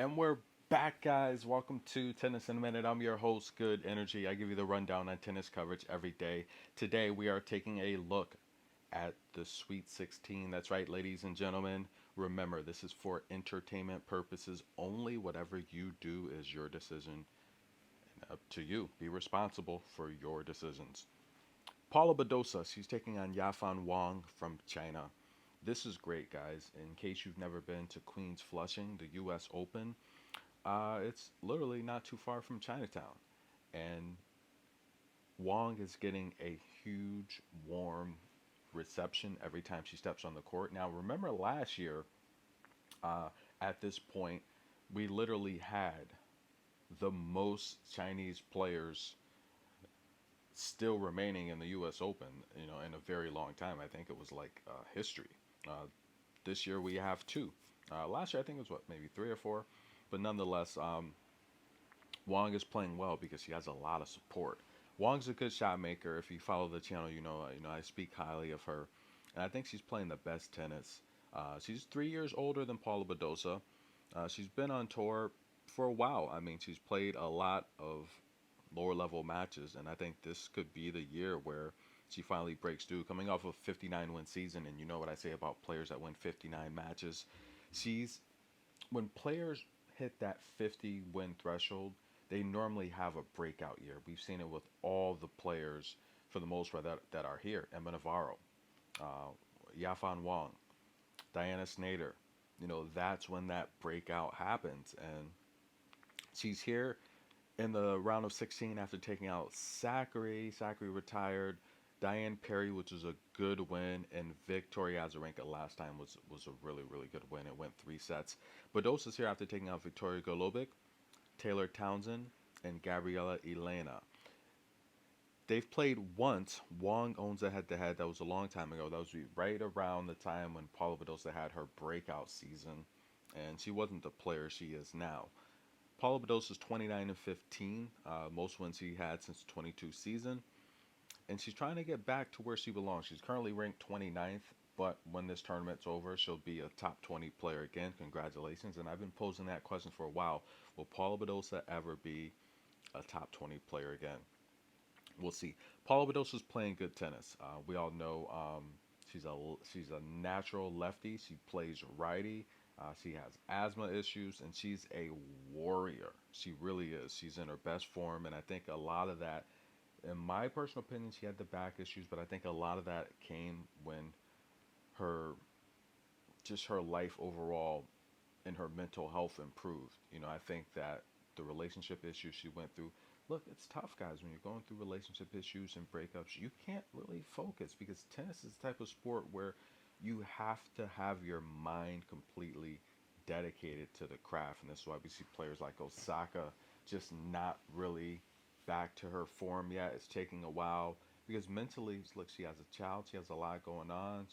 And we're back, guys. Welcome to Tennis in a Minute. I'm your host, Good Energy. I give you the rundown on tennis coverage every day. Today, we are taking a look at the Sweet 16. That's right, ladies and gentlemen. Remember, this is for entertainment purposes only. Whatever you do is your decision. Up to you. Be responsible for your decisions. Paula Badosa, she's taking on Yafan Wang from China. This is great, guys. In case you've never been to Queens Flushing, the U.S. Open, it's literally not too far from Chinatown. And Wong is getting a huge, warm reception every time she steps on the court. Now, remember last year, uh, at this point, we literally had the most Chinese players still remaining in the U.S. Open, in a very long time. I think it was like history. This year we have two. Last year I think it was what, maybe three or four, but nonetheless, Wong is playing well because he has a lot of support. Wong's a good shot maker. If you follow the channel, I speak highly of her, and I think she's playing the best tennis. She's 3 years older than Paula Badosa. She's been on tour for a while. I mean, she's played a lot of lower level matches, and I think this could be the year where she finally breaks through. Coming off a 59 win season, and you know what I say about players that win 59 matches. She's When players hit that 50 win threshold, they normally have a breakout year. We've seen it with all the players for the most part that are here. Emma Navarro, uh, Yafan Wang, Diana Snyder. That's when that breakout happens. And she's here in the round of 16 after taking out Zachary. Zachary retired. Diane Perry, which was a good win, and Victoria Azarenka last time was a really, really good win. It went 3 sets. Badosa's here after taking out Victoria Golubic, Taylor Townsend, and Gabriela Elena. They've played once. Wong owns a head-to-head. That was a long time ago. That was right around the time when Paula Badosa had her breakout season, and she wasn't the player she is now. Paula Badosa is 29 and 15, most wins she had since 22 season, and she's trying to get back to where she belongs. She's currently ranked 29th, but when this tournament's over, she'll be a top 20 player again. Congratulations. And I've been posing that question for a while. Will Paula Badosa ever be a top 20 player again? We'll see. Paula Badosa's playing good tennis. We all know she's a natural lefty. She plays righty. She has asthma issues, and she's a warrior. She really is. She's in her best form, and I think a lot of that, in my personal opinion, she had the back issues, but I think a lot of that came when her just her life overall and her mental health improved. I think that the relationship issues she went through. Look, it's tough, guys. When you're going through relationship issues and breakups, you can't really focus because tennis is the type of sport where you have to have your mind completely dedicated to the craft. And that's why we see players like Osaka just not really back to her form yet. It's taking a while because mentally, look, she has a child, she has a lot going on.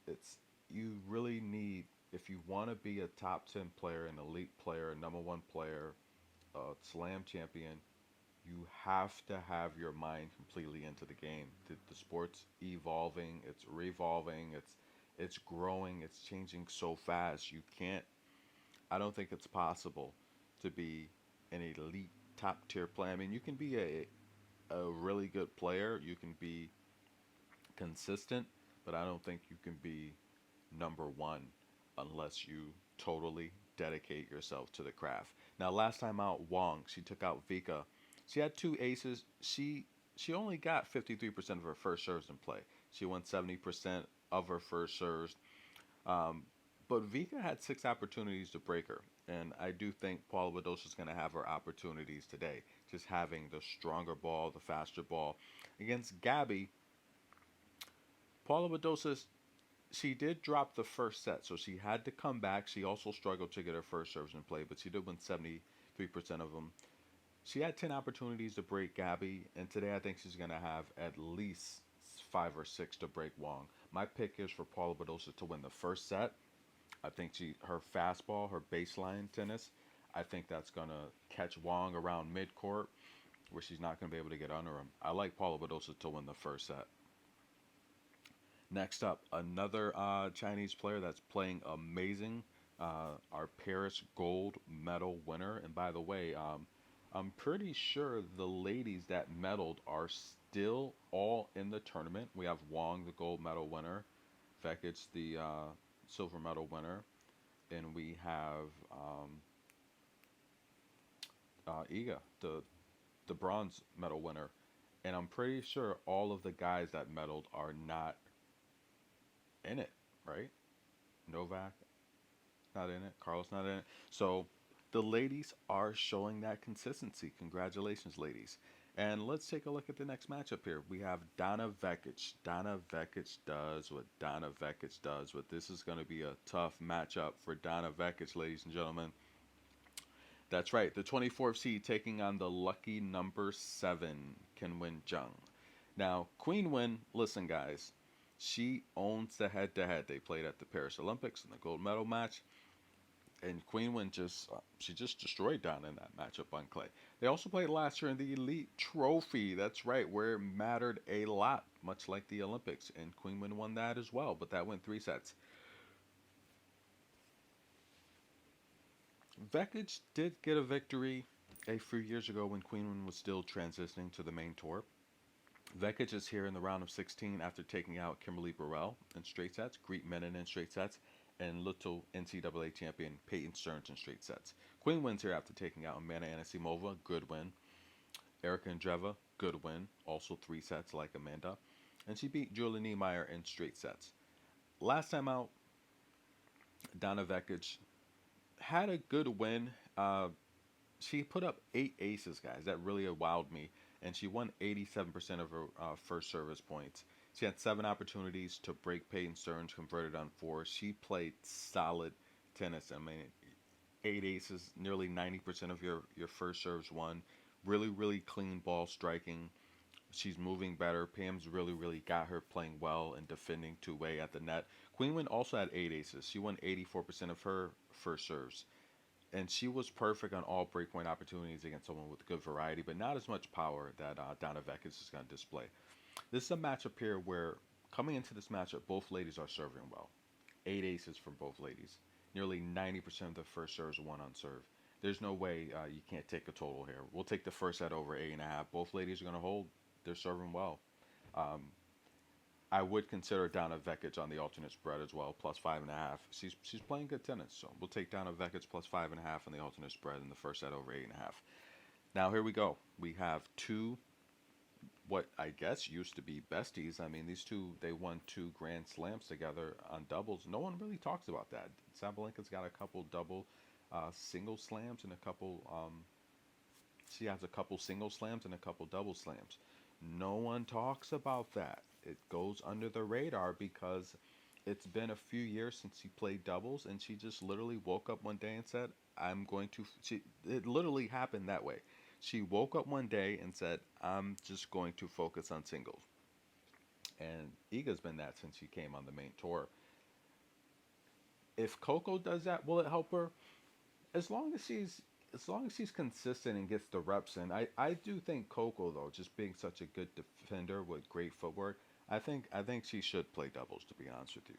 It's you really need, if you want to be a top 10 player, an elite player, a number one player, a slam champion, you have to have your mind completely into the game. The sport's evolving, it's revolving, it's growing, it's changing so fast. I don't think it's possible to be an elite top tier player. I mean, you can be a really good player, you can be consistent, but I don't think you can be number one unless you totally dedicate yourself to the craft. Now, last time out, Wong, she took out Vika. She had two aces. She only got 53% of her first serves in play. She won 70% of her first serves. Um, but Vika had 6 opportunities to break her. And I do think Paula Badosa is going to have her opportunities today. Just having the stronger ball, the faster ball. Against Gabby, Paula Badosa, she did drop the first set, so she had to come back. She also struggled to get her first serves in play, but she did win 73% of them. She had 10 opportunities to break Gabby, and today I think she's going to have at least 5 or 6 to break Wong. My pick is for Paula Badosa to win the first set. I think her fastball, her baseline tennis, I think that's going to catch Wong around midcourt where she's not going to be able to get under him. I like Paula Badosa to win the first set. Next up, another Chinese player that's playing amazing, our Paris gold medal winner. And by the way, I'm pretty sure the ladies that medaled are still all in the tournament. We have Wong, the gold medal winner, Vekic, the silver medal winner, and we have Iga, the bronze medal winner. And I'm pretty sure all of the guys that medaled are not in it, right? Novak not in it, Carlos not in it. So the ladies are showing that consistency. Congratulations, ladies. And let's take a look at the next matchup here. We have Donna Vekic. Donna Vekic does what Donna Vekic does, but this is going to be a tough matchup for Donna Vekic, ladies and gentlemen. That's right, the 24th seed taking on the lucky number 7, Qinwen Zheng. Now, Qinwen, listen, guys, she owns the head-to-head. They played at the Paris Olympics in the gold medal match, and Qinwen she just destroyed Donna in that matchup on clay. They also played last year in the Elite Trophy. That's right, where it mattered a lot, much like the Olympics, and Qinwen won that as well. But that went 3 sets. Vekic did get a victory a few years ago when Qinwen was still transitioning to the main tour. Vekic is here in the round of 16 after taking out Kimberly Burrell in straight sets, Greet Menon in straight sets, and little NCAA champion Peyton Stearns in straight sets. Qinwen's here after taking out Amanda Anisimova, good win. Erica Andreeva, good win, also 3 sets like Amanda. And she beat Julia Niemeyer in straight sets. Last time out, Donna Vekic had a good win. She put up 8 aces, guys. That really wowed me. And she won 87% of her first service points. She had 7 opportunities to break Peyton Stearns, converted on 4. She played solid tennis. I mean, 8 aces, nearly 90% of your first serves won. Really, really clean ball striking. She's moving better. Pam's really got her playing well and defending two-way at the net. Qinwen also had 8 aces. She won 84% of her first serves. And she was perfect on all breakpoint opportunities against someone with good variety, but not as much power that Donna Vekic is going to display. This is a matchup here where, coming into this matchup, both ladies are serving well. 8 aces from both ladies. Nearly 90% of the first serves won on serve. There's no way you can't take a total here. We'll take the first set over 8.5. Both ladies are going to hold. They're serving well. Um, I would consider Donna Vekic on the alternate spread as well, plus 5.5. She's playing good tennis, so we'll take Donna Vekic plus 5.5 on the alternate spread in the first set over 8.5. Now here we go. We have two, what I guess used to be besties. I mean, these two, they won 2 Grand Slams together on doubles. No one really talks about that. Sabalenka's got a couple double single slams and a couple. She has a couple single slams and a couple double slams. No one talks about that. It goes under the radar because it's been a few years since she played doubles, and she just literally woke up one day and said, I'm going to. It literally happened that way. She woke up one day and said, I'm just going to focus on singles. And Iga's been that since she came on the main tour. If Coco does that, will it help her? As long as she's consistent and gets the reps in. I do think Coco, though, just being such a good defender with great footwork, I think she should play doubles, to be honest with you.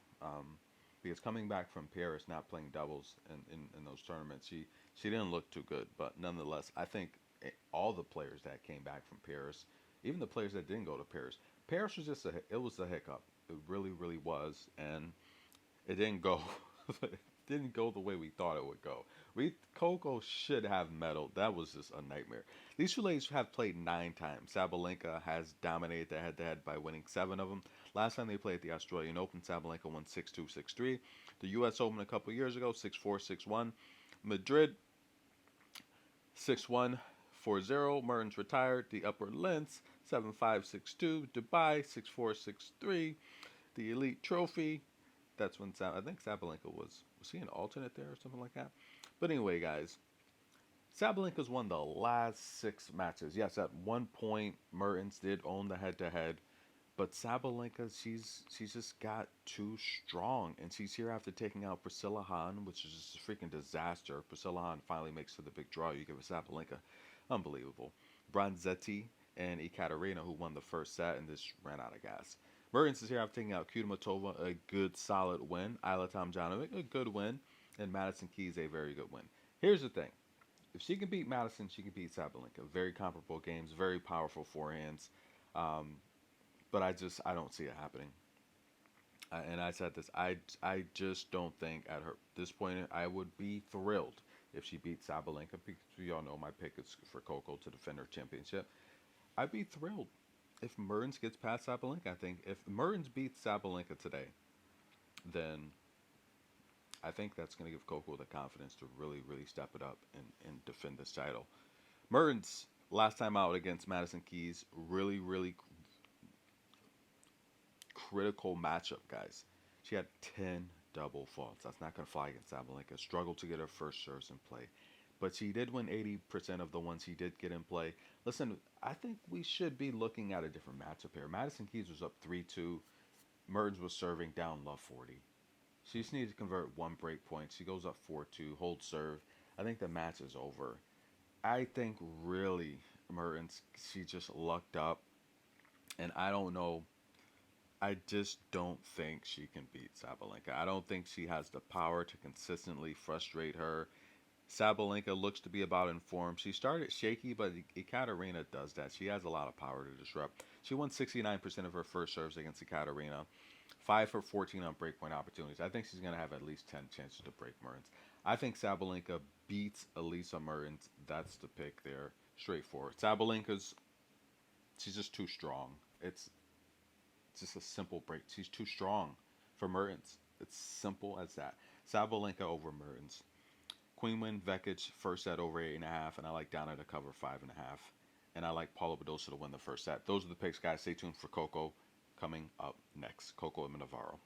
Because coming back from Paris, not playing doubles in those tournaments, she didn't look too good. But nonetheless, I think all the players that came back from Paris, even the players that didn't go to Paris, Paris was just it was a hiccup. It really was, and it didn't go. It didn't go the way we thought it would go. Coco should have medaled. That was just a nightmare. These two ladies have played 9 times. Sabalenka has dominated the head-to-head by winning 7 of them. Last time they played at the Australian Open, Sabalenka won 6-2, 6-3. The U.S. Open a couple years ago, 6-4, 6-1. Madrid, 6-1, 4-0. Mertens retired. The Upper Linz, 7-5, 6-2. Dubai, 6-4, 6-3. The Elite Trophy. That's when I think Sabalenka was he an alternate there or something like that? But anyway, guys, Sabalenka's won the last 6 matches. Yes, at one point Mertens did own the head-to-head, but Sabalenka, she's just got too strong, and she's here after taking out Priscilla Hahn, which is just a freaking disaster. Priscilla Hahn finally makes to the big draw. You give a Sabalenka, unbelievable. Bronzetti and Ekaterina, who won the first set and just ran out of gas. Mertens is here after taking out Kudermetova, a good solid win. Ayla Tomljanovic, a good win. and Madison Keys a very good win. Here's the thing: if she can beat Madison, she can beat Sabalenka. Very comparable games, very powerful forehands. Um, but I don't see it happening. And I said this. I just don't think at her this point I would be thrilled if she beat Sabalenka because we all know my pick is for Coco to defend her championship. I'd be thrilled if Mertens gets past Sabalenka. I think if Mertens beats Sabalenka today, then I think that's going to give Coco the confidence to really, really step it up and defend this title. Mertens, last time out against Madison Keys, really, really critical matchup, guys. She had 10 double faults. That's not going to fly against Sabalenka. Struggled to get her first serves in play. But she did win 80% of the ones she did get in play. Listen, I think we should be looking at a different matchup here. Madison Keys was up 3-2. Mertens was serving down love 40. She just needs to convert one break point. She goes up 4-2, hold serve. I think the match is over. I think really Mertens, she just lucked up. And I don't know. I just don't think she can beat Sabalenka. I don't think she has the power to consistently frustrate her. Sabalenka looks to be about in form. She started shaky, but Ekaterina does that. She has a lot of power to disrupt. She won 69% of her first serves against Ekaterina. 5 for 14 on breakpoint opportunities. I think she's going to have at least 10 chances to break Mertens. I think Sabalenka beats Elise Mertens. That's the pick there. Straightforward. Sabalenka's, she's just too strong. It's just a simple break. She's too strong for Mertens. It's simple as that. Sabalenka over Mertens. Qinwen Vekic first set over 8.5, and I like Donna to cover 5.5. And I like Paula Badosa to win the first set. Those are the picks, guys. Stay tuned for Coco coming up next. Coco and Navarro.